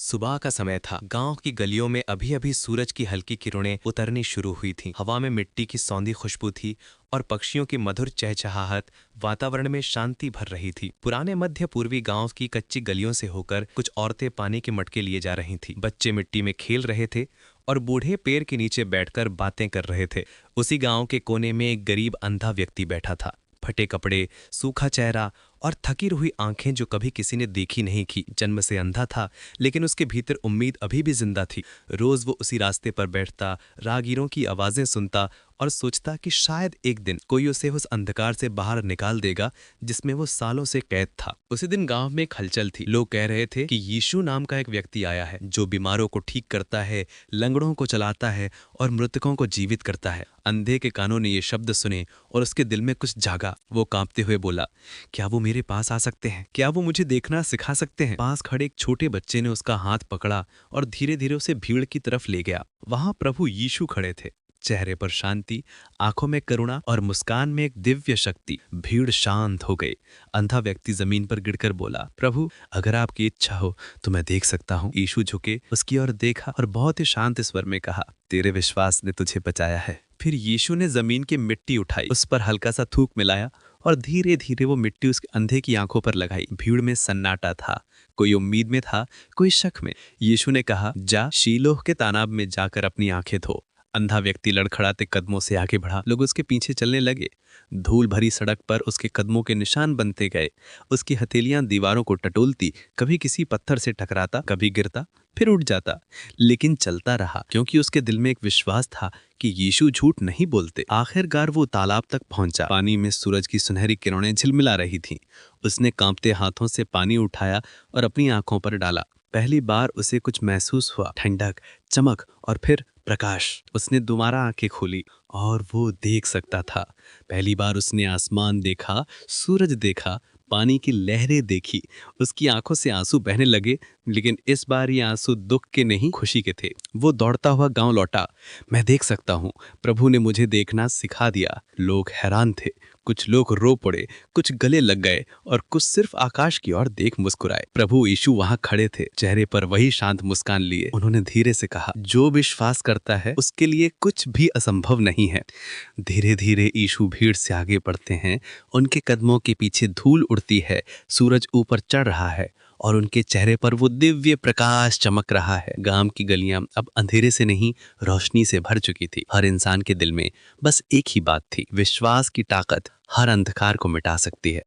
सुबह का समय था। गांव की गलियों में अभी अभी सूरज की हल्की किरणें उतरनी शुरू हुई थीं। हवा में मिट्टी की सौंधी खुशबू थी और पक्षियों की मधुर चहचहाहट वातावरण में शांति भर रही थी। पुराने मध्य पूर्वी गांव की कच्ची गलियों से होकर कुछ औरतें पानी के मटके लिए जा रही थीं। बच्चे मिट्टी में खेल रहे थे और बूढ़े पेड़ के नीचे बैठकर बातें कर रहे थे। उसी गांव के कोने में एक गरीब अंधा व्यक्ति बैठा था। फटे कपड़े, सूखा चेहरा और थकी हुई आंखें जो कभी किसी ने देखी नहीं की। जन्म से अंधा था, लेकिन उसके भीतर उम्मीद अभी भी जिंदा थी। रोज वो उसी रास्ते पर बैठता, राहगीरों की आवाजें सुनता और सोचता कि शायद एक दिन कोई उसे उस अंधकार से बाहर निकाल देगा जिसमें वो सालों से कैद था। उसी दिन गांव में एक हलचल थी। लोग कह रहे थे कि यीशु नाम का एक व्यक्ति आया है जो बीमारों को ठीक करता है, लंगड़ों को चलाता है और मृतकों को जीवित करता है। अंधे के कानों ने ये शब्द सुने और उसके दिल में कुछ जागा। वो कांपते हुए बोला, क्या वो मेरे पास आ सकते हैं? क्या वो मुझे देखना सिखा सकते हैं? पास खड़े एक छोटे बच्चे ने उसका हाथ पकड़ा और धीरे धीरे उसे भीड़ की तरफ ले गया। वहां प्रभु यीशु खड़े थे, चेहरे पर शांति, आंखों में करुणा और मुस्कान में एक दिव्य शक्ति। भीड़ शांत हो गई। अंधा व्यक्ति जमीन पर गिरकर बोला, प्रभु, अगर आपकी इच्छा हो तो मैं देख सकता हूँ। यीशु झुके, उसकी ओर देखा और बहुत ही शांत स्वर में कहा, तेरे विश्वास ने तुझे बचाया है। फिर यीशु ने जमीन की मिट्टी उठाई, उस पर हल्का सा थूक मिलाया और धीरे धीरे वो मिट्टी उसके अंधे की आंखों पर लगाई। भीड़ में सन्नाटा था। कोई उम्मीद में था, कोई शक में। यीशु ने कहा, जा शीलोह के तालाब में जाकर अपनी आंखें धो। अंधा व्यक्ति लड़खड़ाते कदमों से आगे बढ़ा। लोग उसके पीछे चलने लगे। धूल भरी सड़क पर उसके कदमों के निशान बनते गए। उसकी हथेलियां दीवारों को टटोलती, कभी किसी पत्थर से टकराता, कभी गिरता, फिर उठ जाता, लेकिन चलता रहा क्योंकि उसके दिल में एक विश्वास था कि यीशु झूठ नहीं बोलते। आखिरकार वो तालाब तक पहुंचा। पानी में सूरज की सुनहरी किरणें झिलमिला रही थीं। उसने कांपते हाथों से पानी उठाया और अपनी आंखों पर डाला। पहली बार उसे कुछ महसूस हुआ, ठंडक, चमक और फिर प्रकाश। उसने दोबारा आंखें खोली और वो देख सकता था। पहली बार उसने आसमान देखा, सूरज देखा, पानी की लहरें देखी। उसकी आंखों से आंसू बहने लगे, लेकिन इस बार ये आंसू दुख के नहीं, खुशी के थे। वो दौड़ता हुआ गांव लौटा। मैं देख सकता हूँ, प्रभु ने मुझे देखना सिखा दिया। लोग हैरान थे, कुछ लोग रो पड़े, कुछ गले लग गए और कुछ सिर्फ आकाश की ओर देख मुस्कुराए। प्रभु यीशु वहां खड़े थे, चेहरे पर वही शांत मुस्कान लिए। उन्होंने धीरे से कहा, जो विश्वास करता है उसके लिए कुछ भी असंभव नहीं है। धीरे धीरे यीशु भीड़ से आगे बढ़ते हैं। उनके कदमों के पीछे धूल उड़ती है, सूरज ऊपर चढ़ रहा है और उनके चेहरे पर वो दिव्य प्रकाश चमक रहा है। गांव की गलियां अब अंधेरे से नहीं, रोशनी से भर चुकी थी। हर इंसान के दिल में बस एक ही बात थी, विश्वास की ताकत हर अंधकार को मिटा सकती है।